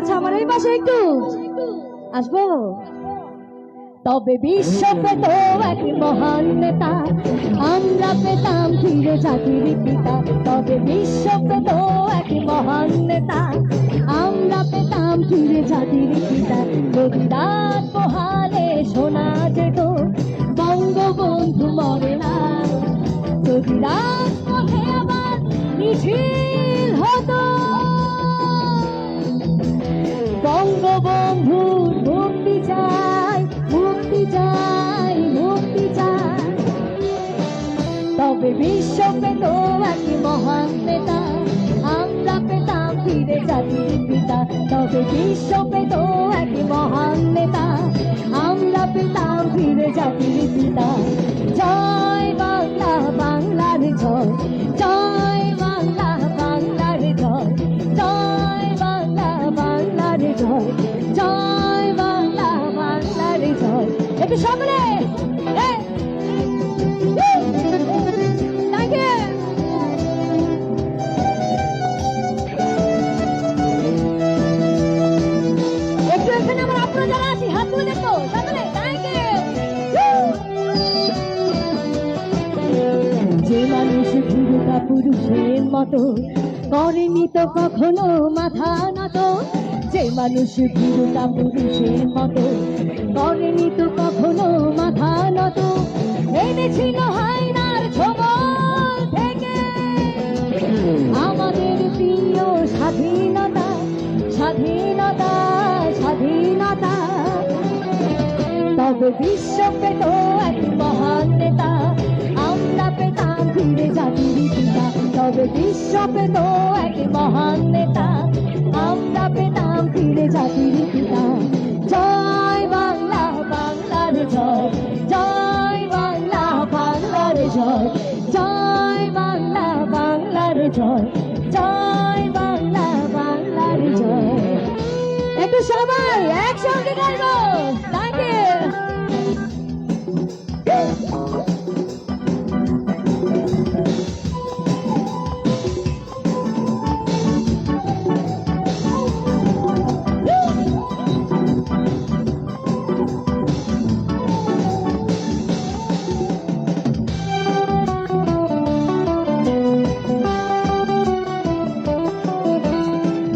আচ্ছা আমার এই পাশে একটু আসবো। তবে বিশ্ব পেত এক মহান নেতা, আমরা পেতাম ফিরে জাতির পিতা। তবে বিশ্ব পেত এক মহান নেতা, আমরা পেতাম ফিরে জাতির পিতা। যদি রাত পোহালে শোনা যেত বঙ্গবন্ধু মরে না, যদি রাত পথে আবার মিছিল হতো বঙ্গবন্ধুর মুক্তি চাই, মুক্তি চাই, মুক্তি চাই। তবে বিশ্ব পেত এক মহান নেতা, আমরা পেতাম ফিরে জাতির পিতা। তবে বিশ্ব পেত এক মহান নেতা, আমরা পেতাম ফিরে জাতির পিতা। জয় বাংলা, বাংলার জয়, জয় বাংলা, বাংলার জয়, জয় বাংলা, বাংলার জয়, জয় বাংলা, বাংলার জয়। একটু সামনে একটু এখানে আমার আপনার যারা আছি হাত তুলে দেখবো সামনে। যে মানুষ ভূমিকা পুরুষের মতো করেনি তো কখনো মাথা নত, যে মানুষ ভূমিকা পুরুষের মতো করেনি তো কখনো মাথা নত, এনেছিল হায়নার ছোবল থেকে আমাদের প্রিয় স্বাধীনতা, স্বাধীনতা, স্বাধীনতা। তবে বিশ্ব পেত এক মহান নেতা, আমরা পেতাম ফিরে জাতির পিতা। তবে বিশ্ব পেত এক মহান নেতা, আমরা পেতাম ফিরে জাতির পিতা। জয় বাংলা, বাংলার জয়, জয় বাংলা, বাংলার জয়, জয় বাংলা, বাংলার জয়, জয় বাংলা, বাংলার জয়। একটু সবাই একসঙ্গে গাইবো। Thank you.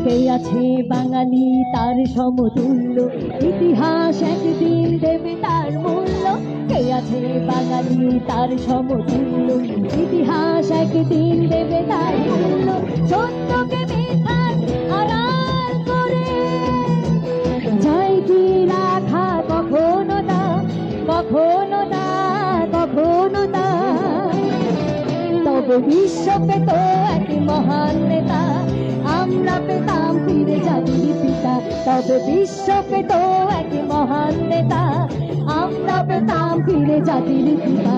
কে আছে বাঙালি তার সমতুল্য, ইতিহাস একদিন দেবে তার মূল্য। কে আছে বাঙালি তার সমতুল্য, ইতিহাস একদিন দেবে তার মূল্য। সত্যকে মিথ্যার আড়াল করে যায় কি রাখা কখনো না, কখনো না, কখনো না। তবে বিশ্ব পেত এক মহান নেতা, আমরা পেতাম ফিরে জাতির পিতা। তবে বিশ্ব পেত এক মহান নেতা, আমরা পেতাম ফিরে জাতির পিতা।